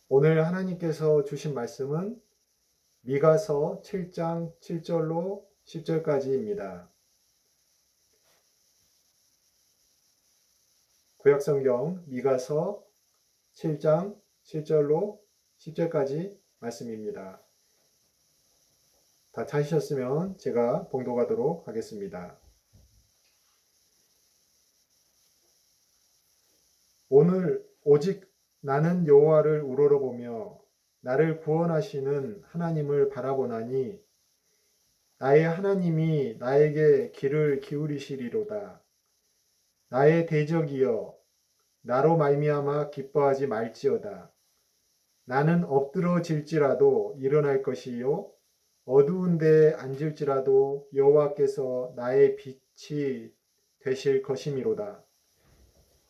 오늘 하나님께서 주신 말씀은 미가서 7장 7절로 10절까지입니다. 구약성경 미가서 7장 7절로 10절까지 말씀입니다. 다 찾으셨으면 제가 봉독하도록 하겠습니다. 오늘 오직 나는 여호와를 우러러보며 나를 구원하시는 하나님을 바라보나니 나의 하나님이 나에게 귀를 기울이시리로다. 나의 대적이여 나로 말미암아 기뻐하지 말지어다. 나는 엎드러질지라도 일어날 것이요 어두운 데에 앉을지라도 여호와께서 나의 빛이 되실 것이미로다.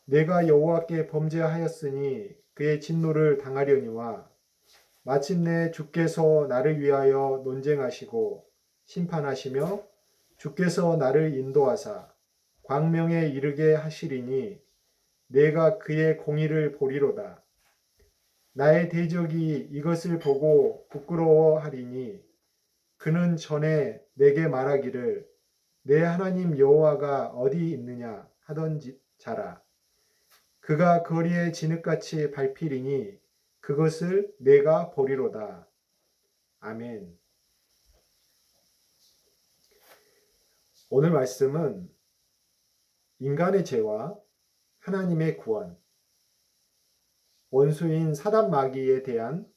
내가 여호와께 범죄하였으니 그의 진노를 당하려니와 마침내 주께서 나를 위하여 논쟁하시고 심판하시며 주께서 나를 인도하사 광명에 이르게 하시리니 내가 그의 공의를 보리로다. 나의 대적이 이것을 보고 부끄러워하리니 그는 전에 내게 말하기를 내 하나님 여호와가 어디 있느냐 하던 자라. 그가 거리에 진흙같이 밟히리니 그것을 내가 보리로다. 아멘. 오늘 말씀은 인간의 죄와 하나님의 구원, 원수인 사단 마귀에 대한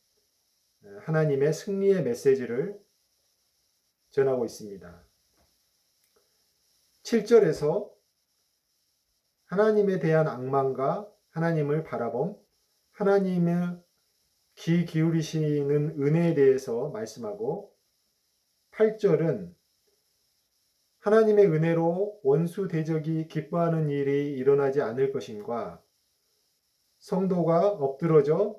하나님의 승리의 메시지를 전하고 있습니다. 7절에서 하나님에 대한 악망과 하나님을 바라봄, 하나님의 귀 기울이시는 은혜에 대해서 말씀하고 8절은 하나님의 은혜로 원수 대적이 기뻐하는 일이 일어나지 않을 것임과 성도가 엎드러져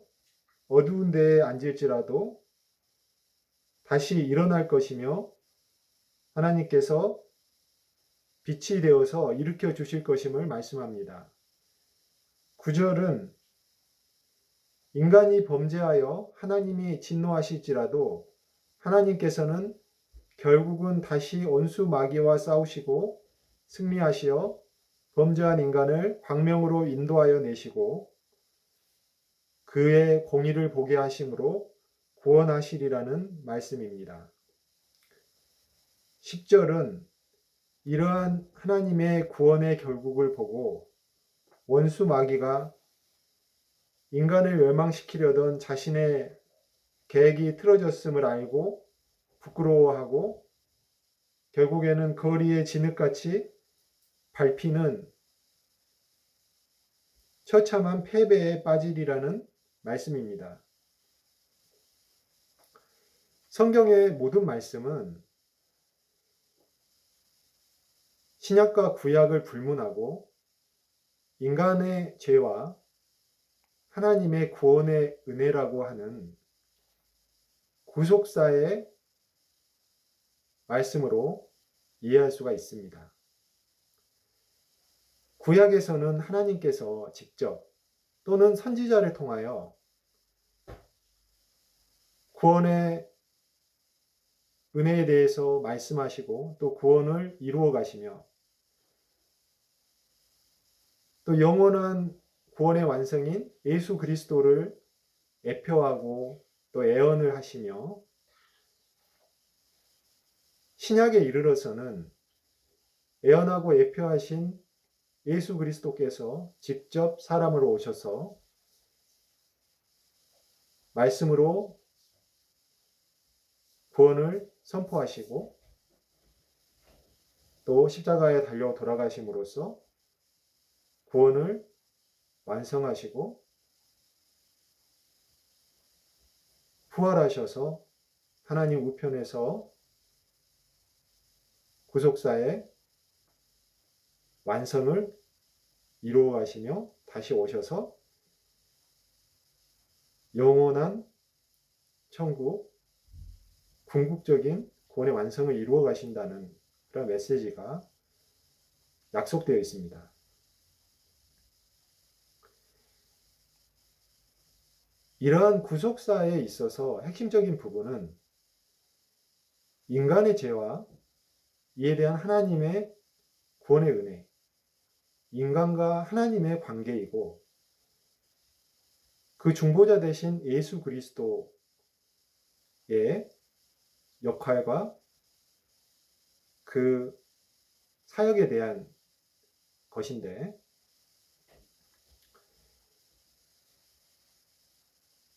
어두운 데에 앉을지라도 다시 일어날 것이며 하나님께서 빛이 되어서 일으켜 주실 것임을 말씀합니다. 9절은 인간이 범죄하여 하나님이 진노하실지라도 하나님께서는 결국은 다시 원수 마귀와 싸우시고 승리하시어 범죄한 인간을 광명으로 인도하여 내시고 그의 공의를 보게 하심으로 구원하시리라는 말씀입니다. 10절은 이러한 하나님의 구원의 결국을 보고 원수 마귀가 인간을 멸망시키려던 자신의 계획이 틀어졌음을 알고 부끄러워하고 결국에는 거리에 진흙같이 밟히는 처참한 패배에 빠지리라는 말씀입니다. 성경의 모든 말씀은 신약과 구약을 불문하고 인간의 죄와 하나님의 구원의 은혜라고 하는 구속사의 말씀으로 이해할 수가 있습니다. 구약에서는 하나님께서 직접 또는 선지자를 통하여 구원의 은혜에 대해서 말씀하시고 또 구원을 이루어 가시며 또 영원한 구원의 완성인 예수 그리스도를 예표하고 또 예언을 하시며 신약에 이르러서는 예언하고 예표하신 예수 그리스도께서 직접 사람으로 오셔서 말씀으로 구원을 선포하시고 또 십자가에 달려 돌아가심으로써 구원을 완성하시고 부활하셔서 하나님 우편에서 구속사의 완성을 이루어 가시며 다시 오셔서 영원한 천국, 궁극적인 구원의 완성을 이루어 가신다는 그런 메시지가 약속되어 있습니다. 이러한 구속사에 있어서 핵심적인 부분은 인간의 죄와 이에 대한 하나님의 구원의 은혜, 인간과 하나님의 관계이고 그 중보자 되신 예수 그리스도의 역할과 그 사역에 대한 것인데,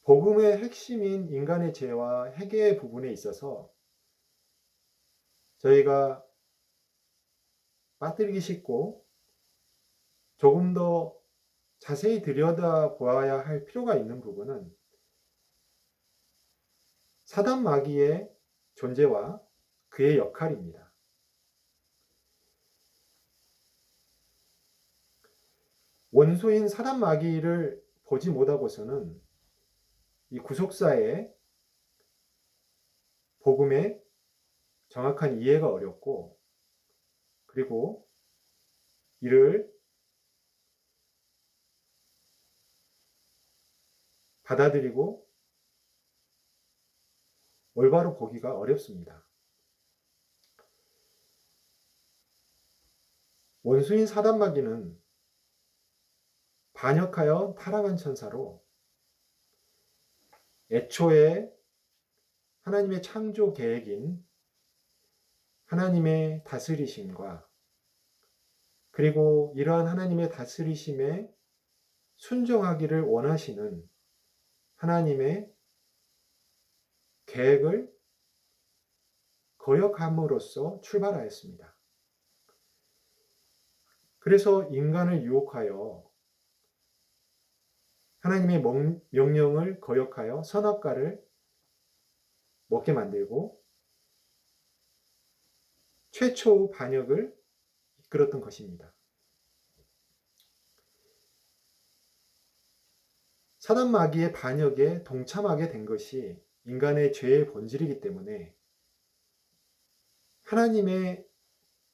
복음의 핵심인 인간의 죄와 회개의 부분에 있어서 저희가 빠뜨리기 쉽고 조금 더 자세히 들여다보아야 할 필요가 있는 부분은 사단 마귀의 존재와 그의 역할입니다. 원수인 사단 마귀를 보지 못하고서는 이 구속사의 복음의 정확한 이해가 어렵고, 그리고 이를 받아들이고 올바로 보기가 어렵습니다. 원수인 사단 마귀는 반역하여 타락한 천사로 애초에 하나님의 창조 계획인 하나님의 다스리심과 그리고 이러한 하나님의 다스리심에 순종하기를 원하시는 하나님의 계획을 거역함으로써 출발하였습니다. 그래서 인간을 유혹하여 하나님의 명령을 거역하여 선악과를 먹게 만들고 최초 반역을 이끌었던 것입니다. 사단 마귀의 반역에 동참하게 된 것이 인간의 죄의 본질이기 때문에 하나님의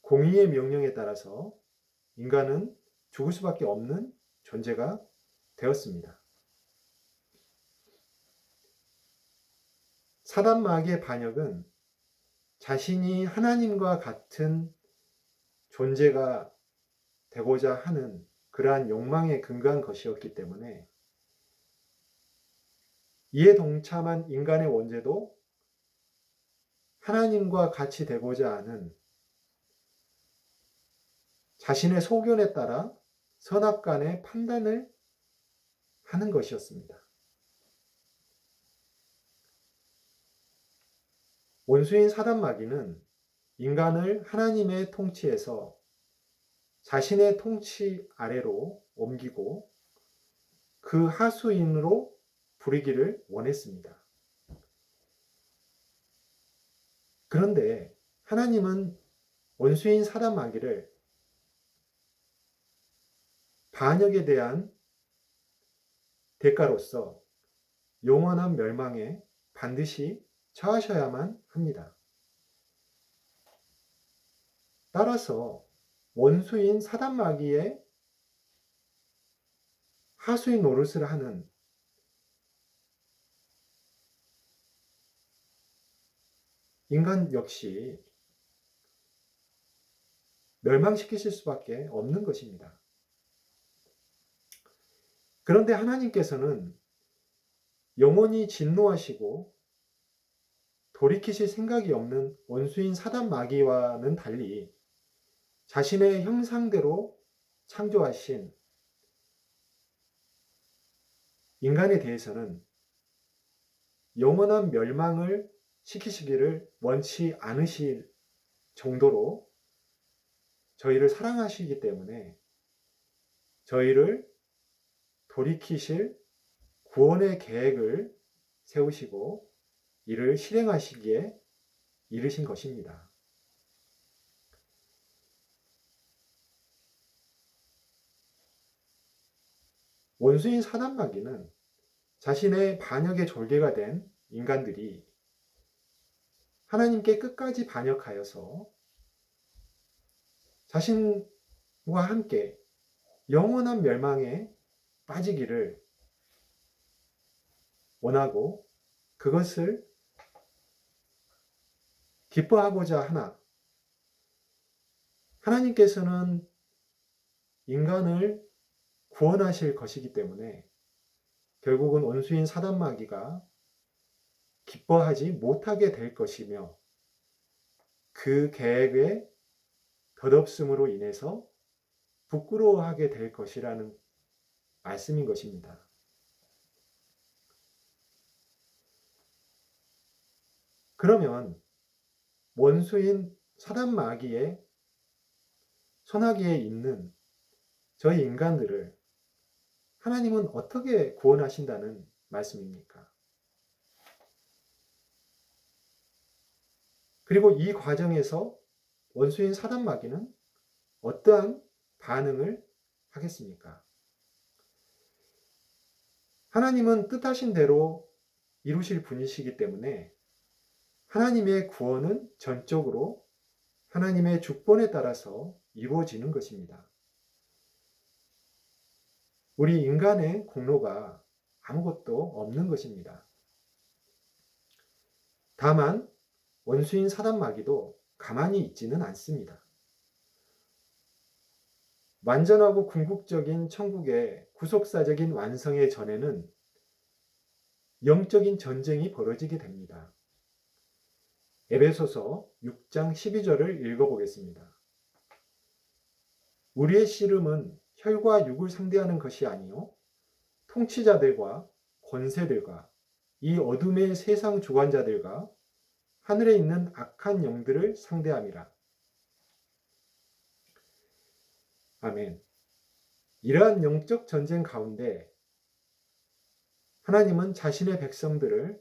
공의의 명령에 따라서 인간은 죽을 수밖에 없는 존재가 되었습니다. 사단 마귀의 반역은 자신이 하나님과 같은 존재가 되고자 하는 그러한 욕망에 근거한 것이었기 때문에 이에 동참한 인간의 원죄도 하나님과 같이 되고자 하는 자신의 소견에 따라 선악간의 판단을 하는 것이었습니다. 원수인 사단 마귀는 인간을 하나님의 통치에서 자신의 통치 아래로 옮기고 그 하수인으로 부리기를 원했습니다. 그런데 하나님은 원수인 사단 마귀를 반역에 대한 대가로서 영원한 멸망에 반드시 처하셔야만 합니다. 따라서 원수인 사단 마귀의 하수인 노릇을 하는 인간 역시 멸망시키실 수밖에 없는 것입니다. 그런데 하나님께서는 영원히 진노하시고 돌이키실 생각이 없는 원수인 사단 마귀와는 달리 자신의 형상대로 창조하신 인간에 대해서는 영원한 멸망을 시키시기를 원치 않으실 정도로 저희를 사랑하시기 때문에 저희를 돌이키실 구원의 계획을 세우시고 이를 실행하시기에 이르신 것입니다. 원수인 사단 마귀는 자신의 반역의 졸개가 된 인간들이 하나님께 끝까지 반역하여서 자신과 함께 영원한 멸망에 빠지기를 원하고 그것을 기뻐하고자 하나 하나님께서는 인간을 구원하실 것이기 때문에 결국은 원수인 사단마귀가 기뻐하지 못하게 될 것이며 그 계획의 덧없음으로 인해서 부끄러워하게 될 것이라는 말씀인 것입니다. 그러면 원수인 사단마귀의 손아귀에 있는 저희 인간들을 하나님은 어떻게 구원하신다는 말씀입니까? 그리고 이 과정에서 원수인 사단마귀는 어떠한 반응을 하겠습니까? 하나님은 뜻하신 대로 이루실 분이시기 때문에 하나님의 구원은 전적으로 하나님의 주권에 따라서 이루어지는 것입니다. 우리 인간의 공로가 아무것도 없는 것입니다. 다만 원수인 사단마귀도 가만히 있지는 않습니다. 완전하고 궁극적인 천국의 구속사적인 완성의 전에는 영적인 전쟁이 벌어지게 됩니다. 에베소서 6장 12절을 읽어보겠습니다. 우리의 씨름은 혈과 육을 상대하는 것이 아니요 통치자들과 권세들과 이 어둠의 세상 주관자들과 하늘에 있는 악한 영들을 상대함이라. 아멘. 이러한 영적 전쟁 가운데 하나님은 자신의 백성들을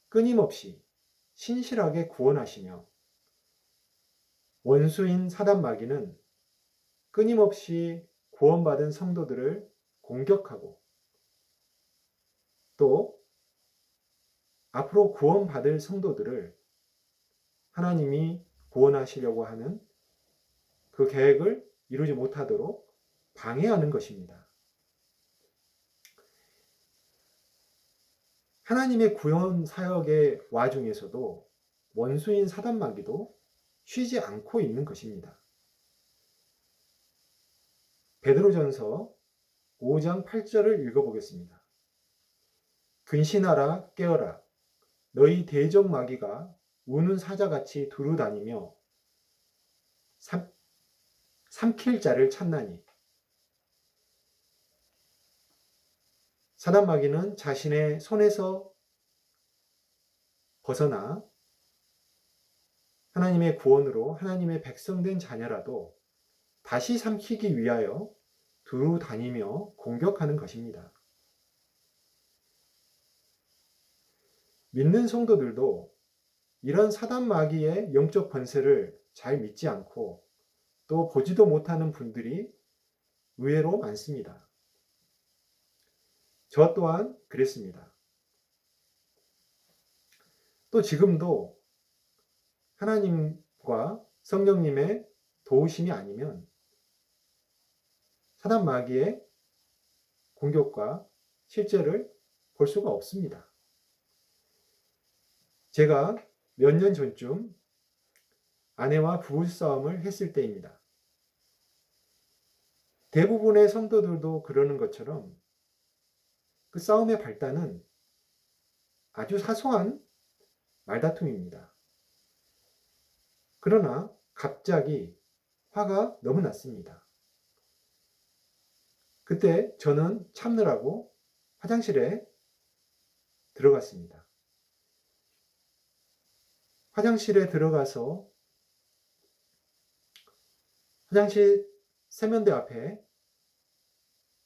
끊임없이 신실하게 구원하시며 원수인 사단마귀는 끊임없이 구원받은 성도들을 공격하고 또 앞으로 구원받을 성도들을 하나님이 구원하시려고 하는 그 계획을 이루지 못하도록 방해하는 것입니다. 하나님의 구원 사역의 와중에서도 원수인 사단마귀도 쉬지 않고 있는 것입니다. 베드로전서 5장 8절을 읽어보겠습니다. 근신하라 깨어라 너희 대적 마귀가 우는 사자같이 두루다니며 삼킬 자를 찾나니. 사단마귀는 자신의 손에서 벗어나 하나님의 구원으로 하나님의 백성된 자녀라도 다시 삼키기 위하여 두루 다니며 공격하는 것입니다. 믿는 성도들도 이런 사단마귀의 영적 권세를 잘 믿지 않고 또 보지도 못하는 분들이 의외로 많습니다. 저 또한 그랬습니다. 또 지금도 하나님과 성령님의 도우심이 아니면 사단마귀의 공격과 실제를 볼 수가 없습니다. 제가 몇 년 전쯤 아내와 부부싸움을 했을 때입니다. 대부분의 성도들도 그러는 것처럼 그 싸움의 발단은 아주 사소한 말다툼입니다. 그러나 갑자기 화가 너무 났습니다. 그때 저는 참느라고 화장실에 들어갔습니다. 화장실에 들어가서 화장실 세면대 앞에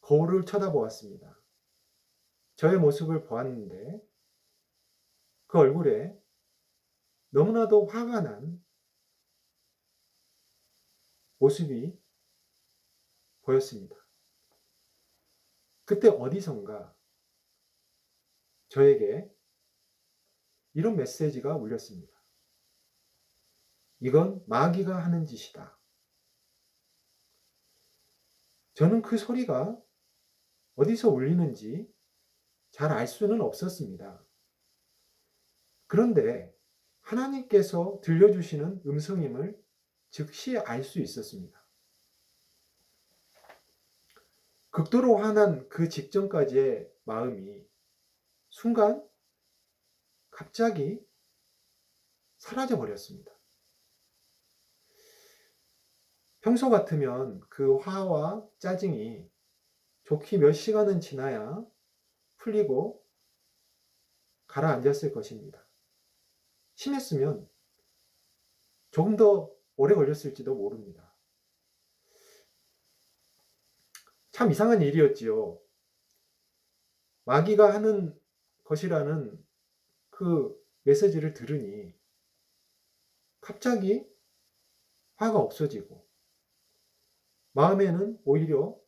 거울을 쳐다보았습니다. 저의 모습을 보았는데 그 얼굴에 너무나도 화가 난 모습이 보였습니다. 그때 어디선가 저에게 이런 메시지가 울렸습니다. 이건 마귀가 하는 짓이다. 저는 그 소리가 어디서 울리는지 잘 알 수는 없었습니다. 그런데 하나님께서 들려주시는 음성임을 즉시 알 수 있었습니다. 극도로 화난 그 직전까지의 마음이 순간 갑자기 사라져 버렸습니다. 평소 같으면 그 화와 짜증이 좋게 몇 시간은 지나야 풀리고 가라앉았을 것입니다. 심했으면 조금 더 오래 걸렸을지도 모릅니다. 참 이상한 일이었지요. 마귀가 하는 것이라는 그 메시지를 들으니 갑자기 화가 없어지고 마음에는 오히려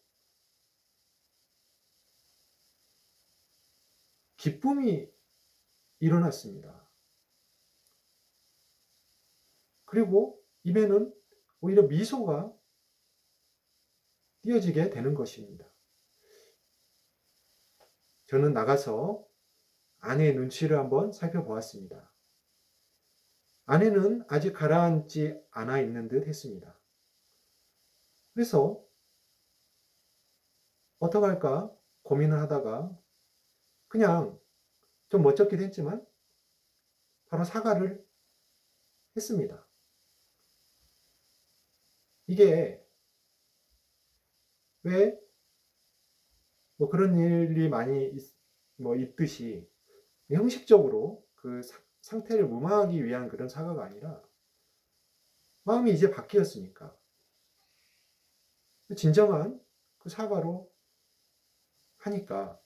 기쁨이 일어났습니다. 그리고 입에는 오히려 미소가 띄어지게 되는 것입니다. 저는 나가서 아내의 눈치를 한번 살펴보았습니다. 아내는 아직 가라앉지 않아 있는 듯 했습니다. 그래서 어떡할까 고민을 하다가 그냥 좀 멋쩍기도 했지만 바로 사과를 했습니다. 이게 왜 뭐 그런 일이 많이 있듯이 형식적으로 그 상태를 무마하기 위한 그런 사과가 아니라 마음이 이제 바뀌었으니까 진정한 그 사과로 하니까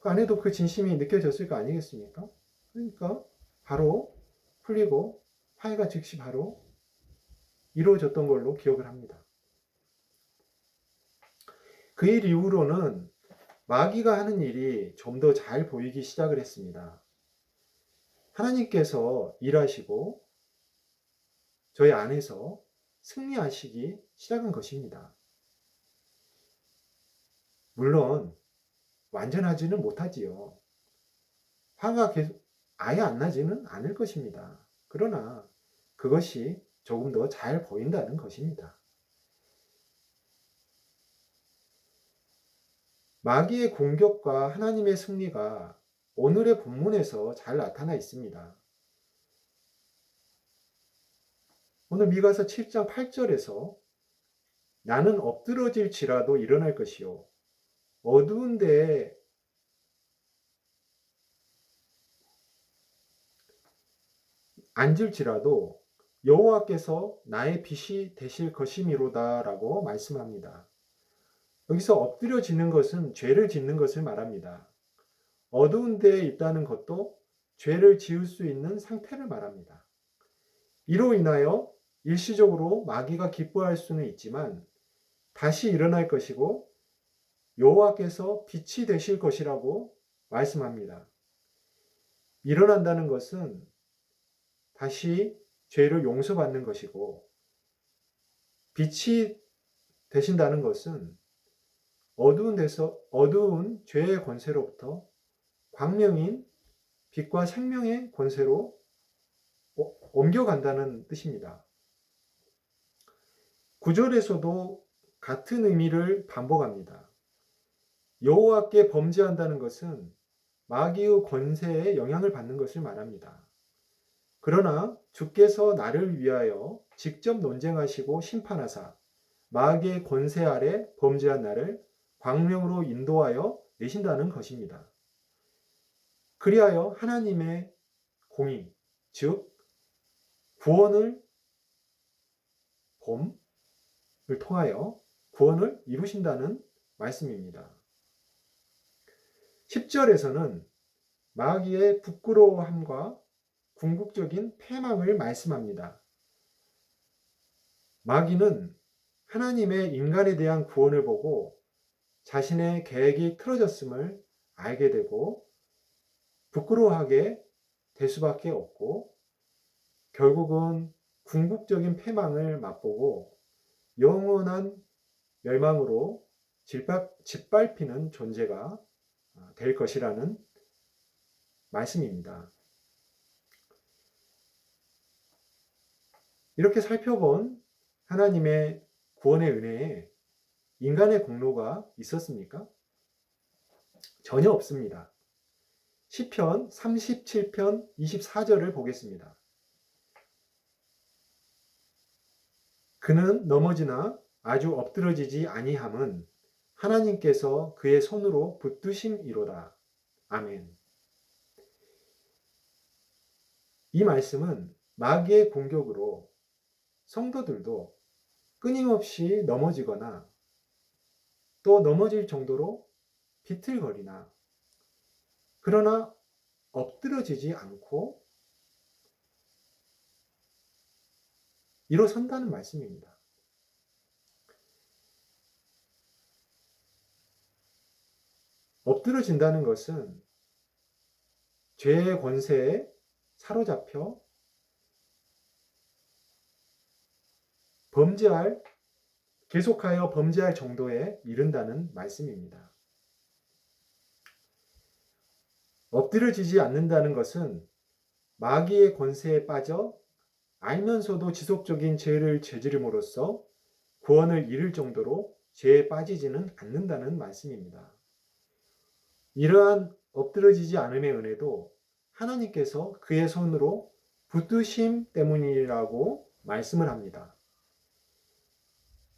그 안에도 그 진심이 느껴졌을 거 아니겠습니까? 그러니까 바로 풀리고 화해가 즉시 바로 이루어졌던 걸로 기억을 합니다. 그 일 이후로는 마귀가 하는 일이 좀 더 잘 보이기 시작을 했습니다. 하나님께서 일하시고 저희 안에서 승리하시기 시작한 것입니다. 물론 완전하지는 못하지요. 화가 계속 아예 안 나지는 않을 것입니다. 그러나 그것이 조금 더 잘 보인다는 것입니다. 마귀의 공격과 하나님의 승리가 오늘의 본문에서 잘 나타나 있습니다. 오늘 미가서 7장 8절에서 나는 엎드러질지라도 일어날 것이요 어두운 데에 앉을지라도 여호와께서 나의 빛이 되실 것이미로다라고 말씀합니다. 여기서 엎드려지는 것은 죄를 짓는 것을 말합니다. 어두운 데에 있다는 것도 죄를 지을 수 있는 상태를 말합니다. 이로 인하여 일시적으로 마귀가 기뻐할 수는 있지만 다시 일어날 것이고 여호와께서 빛이 되실 것이라고 말씀합니다. 일어난다는 것은 다시 죄를 용서받는 것이고 빛이 되신다는 것은 어두운 죄의 권세로부터 광명인 빛과 생명의 권세로 옮겨간다는 뜻입니다. 9절에서도 같은 의미를 반복합니다. 여호와께 범죄한다는 것은 마귀의 권세에 영향을 받는 것을 말합니다. 그러나 주께서 나를 위하여 직접 논쟁하시고 심판하사 마귀의 권세 아래 범죄한 나를 광명으로 인도하여 내신다는 것입니다. 그리하여 하나님의 공의, 즉 구원을 범을 통하여 구원을 이루신다는 말씀입니다. 10절에서는 마귀의 부끄러워함과 궁극적인 패망을 말씀합니다. 마귀는 하나님의 인간에 대한 구원을 보고 자신의 계획이 틀어졌음을 알게 되고 부끄러워하게 될 수밖에 없고 결국은 궁극적인 패망을 맛보고 영원한 멸망으로 짓밟히는 존재가 될 것이라는 말씀입니다. 이렇게 살펴본 하나님의 구원의 은혜에 인간의 공로가 있었습니까? 전혀 없습니다. 시편 37편 24절을 보겠습니다. 그는 넘어지나 아주 엎드러지지 아니함은 하나님께서 그의 손으로 붙드심이로다. 아멘. 이 말씀은 마귀의 공격으로 성도들도 끊임없이 넘어지거나 또 넘어질 정도로 비틀거리나 그러나 엎드러지지 않고 일어선다는 말씀입니다. 엎드러진다는 것은 죄의 권세에 사로잡혀 계속하여 범죄할 정도에 이른다는 말씀입니다. 엎드려지지 않는다는 것은 마귀의 권세에 빠져 알면서도 지속적인 죄를 저지름으로써 구원을 잃을 정도로 죄에 빠지지는 않는다는 말씀입니다. 이러한 엎드러지지 않음의 은혜도 하나님께서 그의 손으로 붙드심 때문이라고 말씀을 합니다.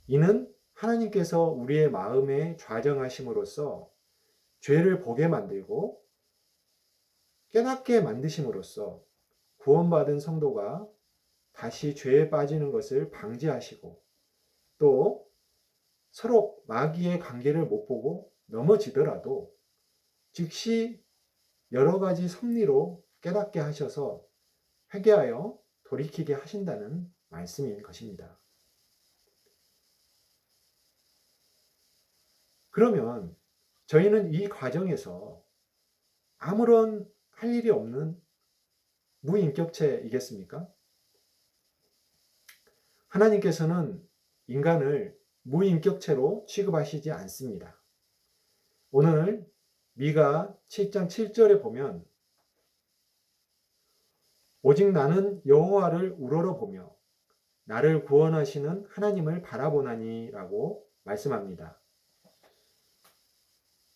이는 하나님께서 우리의 마음에 좌정하심으로써 죄를 보게 만들고 깨닫게 만드심으로써 구원받은 성도가 다시 죄에 빠지는 것을 방지하시고 또 서로 마귀의 관계를 못 보고 넘어지더라도 즉시 여러 가지 섭리로 깨닫게 하셔서 회개하여 돌이키게 하신다는 말씀인 것입니다. 그러면 저희는 이 과정에서 아무런 할 일이 없는 무인격체이겠습니까? 하나님께서는 인간을 무인격체로 취급하시지 않습니다. 오늘 미가 7장 7절에 보면 오직 나는 여호와를 우러러보며 나를 구원하시는 하나님을 바라보나니 라고 말씀합니다.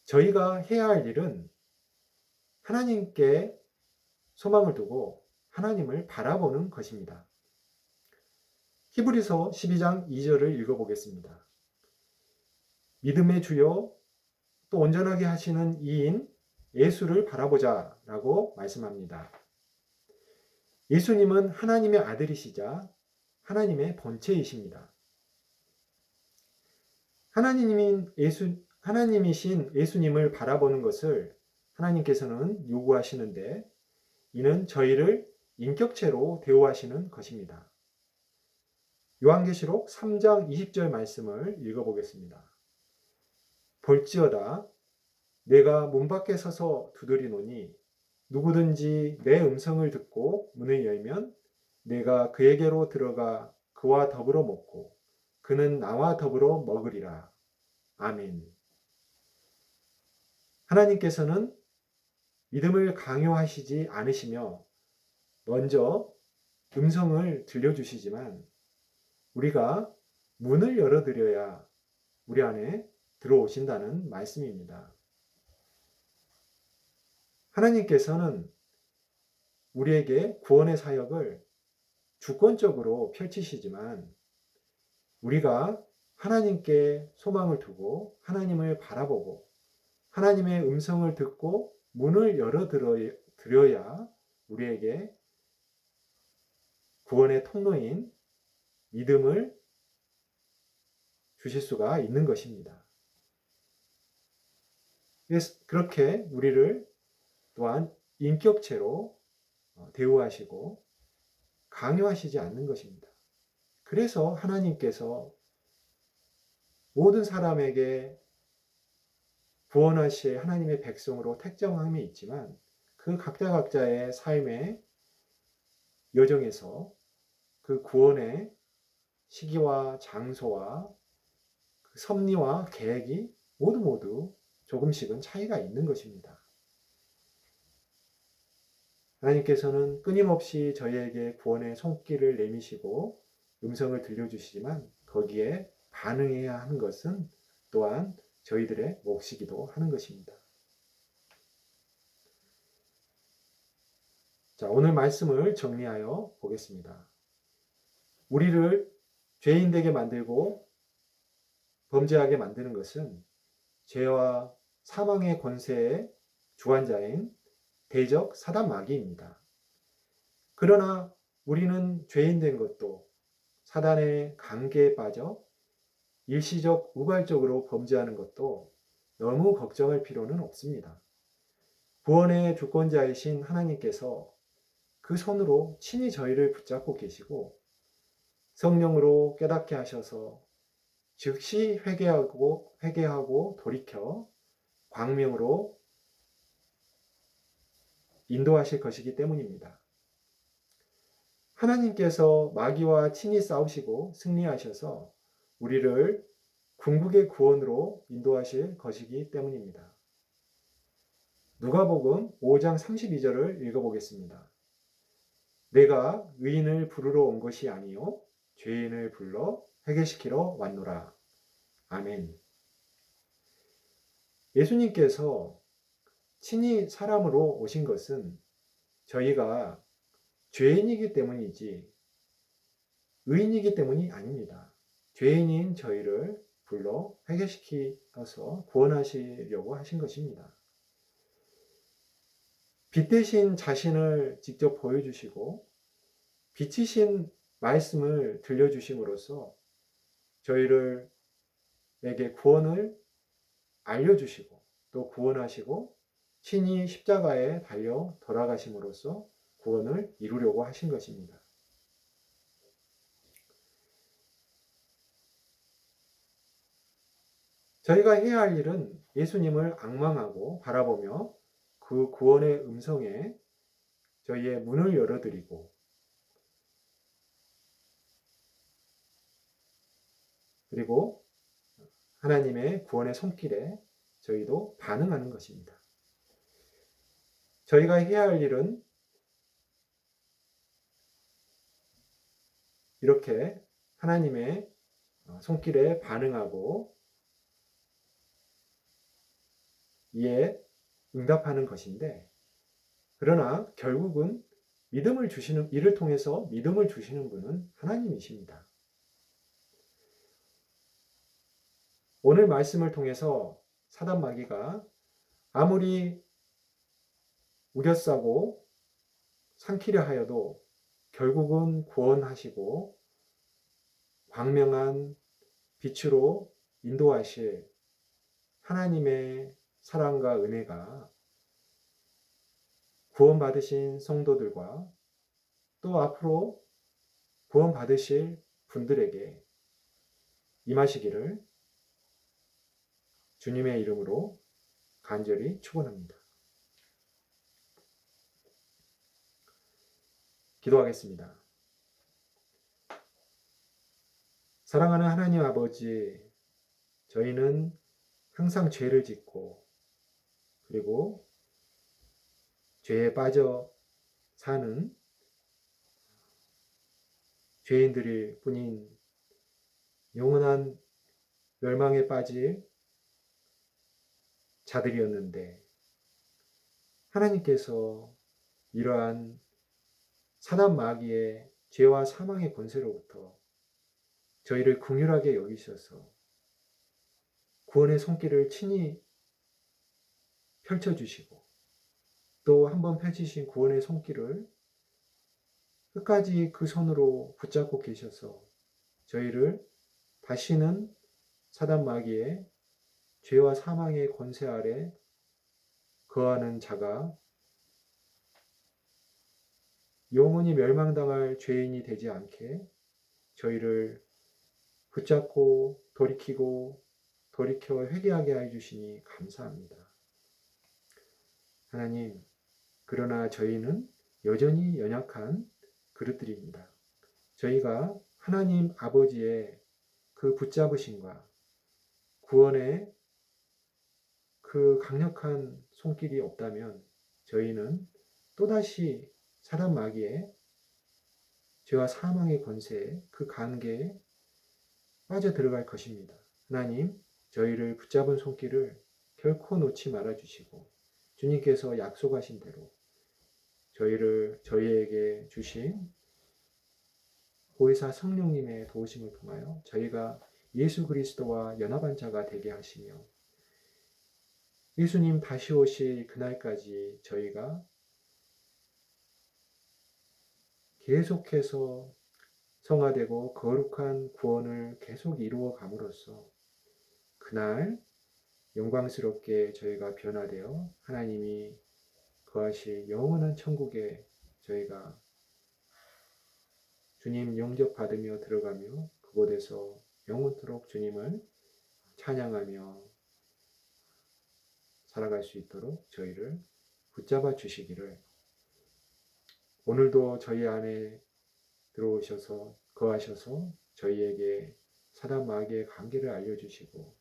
저희가 해야 할 일은 하나님께 소망을 두고 하나님을 바라보는 것입니다. 히브리서 12장 2절을 읽어보겠습니다. 믿음의 주요 또 온전하게 하시는 이인 예수를 바라보자 라고 말씀합니다. 예수님은 하나님의 아들이시자 하나님의 본체이십니다. 하나님이신 예수님을 바라보는 것을 하나님께서는 요구하시는데 이는 저희를 인격체로 대우하시는 것입니다. 요한계시록 3장 20절 말씀을 읽어보겠습니다. 볼지어다 내가 문 밖에 서서 두드리노니 누구든지 내 음성을 듣고 문을 열면 내가 그에게로 들어가 그와 더불어 먹고 그는 나와 더불어 먹으리라. 아멘. 하나님께서는 믿음을 강요하시지 않으시며 먼저 음성을 들려주시지만 우리가 문을 열어드려야 우리 안에 들어오신다는 말씀입니다. 하나님께서는 우리에게 구원의 사역을 주권적으로 펼치시지만 우리가 하나님께 소망을 두고 하나님을 바라보고 하나님의 음성을 듣고 문을 열어드려야 우리에게 구원의 통로인 믿음을 주실 수가 있는 것입니다. 그렇게 우리를 또한 인격체로 대우하시고 강요하시지 않는 것입니다. 그래서 하나님께서 모든 사람에게 구원하실 하나님의 백성으로 택정함이 있지만 그 각자의 삶의 여정에서 그 구원의 시기와 장소와 그 섭리와 계획이 모두 조금씩은 차이가 있는 것입니다. 하나님께서는 끊임없이 저희에게 구원의 손길을 내미시고 음성을 들려주시지만 거기에 반응해야 하는 것은 또한 저희들의 몫이기도 하는 것입니다. 자, 오늘 말씀을 정리하여 보겠습니다. 우리를 죄인 되게 만들고 범죄하게 만드는 것은 죄와 사망의 권세의 주관자인 대적 사단 마귀입니다. 그러나 우리는 죄인 된 것도 사단의 관계에 빠져 일시적 우발적으로 범죄하는 것도 너무 걱정할 필요는 없습니다. 구원의 주권자이신 하나님께서 그 손으로 친히 저희를 붙잡고 계시고 성령으로 깨닫게 하셔서 즉시 회개하고 돌이켜 광명으로 인도하실 것이기 때문입니다. 하나님께서 마귀와 친히 싸우시고 승리하셔서 우리를 궁극의 구원으로 인도하실 것이기 때문입니다. 누가복음 5장 32절을 읽어보겠습니다. 내가 의인을 부르러 온 것이 아니요 죄인을 불러 회개시키러 왔노라. 아멘. 예수님께서 친히 사람으로 오신 것은 저희가 죄인이기 때문이지 의인이기 때문이 아닙니다. 죄인인 저희를 불러 회개시켜서 구원하시려고 하신 것입니다. 빛 대신 자신을 직접 보여주시고 빛이신 말씀을 들려주심으로써 저희에게 구원을 알려주시고 또 구원하시고 친히 십자가에 달려 돌아가심으로써 구원을 이루려고 하신 것입니다. 저희가 해야 할 일은 예수님을 앙망하고 바라보며 그 구원의 음성에 저희의 문을 열어드리고 그리고 하나님의 구원의 손길에 저희도 반응하는 것입니다. 저희가 해야 할 일은 이렇게 하나님의 손길에 반응하고 이에 응답하는 것인데 그러나 결국은 이를 통해서 믿음을 주시는 분은 하나님이십니다. 오늘 말씀을 통해서 사단 마귀가 아무리 우겨싸고 삼키려 하여도 결국은 구원하시고 광명한 빛으로 인도하실 하나님의 사랑과 은혜가 구원받으신 성도들과 또 앞으로 구원받으실 분들에게 임하시기를 주님의 이름으로 간절히 축원합니다. 기도하겠습니다. 사랑하는 하나님 아버지, 저희는 항상 죄를 짓고 그리고 죄에 빠져 사는 죄인들일 뿐인 영원한 멸망에 빠질 자들이었는데 하나님께서 이러한 사단 마귀의 죄와 사망의 권세로부터 저희를 긍휼하게 여기셔서 구원의 손길을 친히 펼쳐주시고 또 한 번 펼치신 구원의 손길을 끝까지 그 손으로 붙잡고 계셔서 저희를 다시는 사단 마귀의 죄와 사망의 권세 아래 거하는 자가 영원히 멸망당할 죄인이 되지 않게 저희를 붙잡고 돌이켜 회개하게 해주시니 감사합니다. 하나님, 그러나 저희는 여전히 연약한 그릇들입니다. 저희가 하나님 아버지의 그 붙잡으심과 구원의 그 강력한 손길이 없다면 저희는 또다시 사단 마귀의 죄와 사망의 권세에 그 관계에 빠져 들어갈 것입니다. 하나님, 저희를 붙잡은 손길을 결코 놓지 말아 주시고 주님께서 약속하신 대로 저희에게 주신 보혜사 성령님의 도우심을 통하여 저희가 예수 그리스도와 연합한 자가 되게 하시며 예수님 다시 오실 그날까지 저희가 계속해서 성화되고 거룩한 구원을 계속 이루어 감으로써 그날 영광스럽게 저희가 변화되어 하나님이 거하실 영원한 천국에 저희가 주님 영접받으며 들어가며 그곳에서 영원토록 주님을 찬양하며 살아갈 수 있도록 저희를 붙잡아 주시기를 오늘도 저희 안에 들어오셔서 거하셔서 저희에게 사단 마귀의 관계를 알려주시고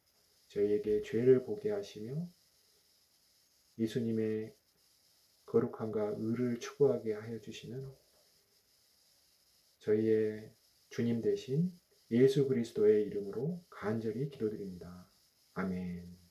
저희에게 죄를 보게 하시며 예수님의 거룩함과 의를 추구하게 하여 주시는 저희의 주님 대신 예수 그리스도의 이름으로 간절히 기도드립니다. 아멘.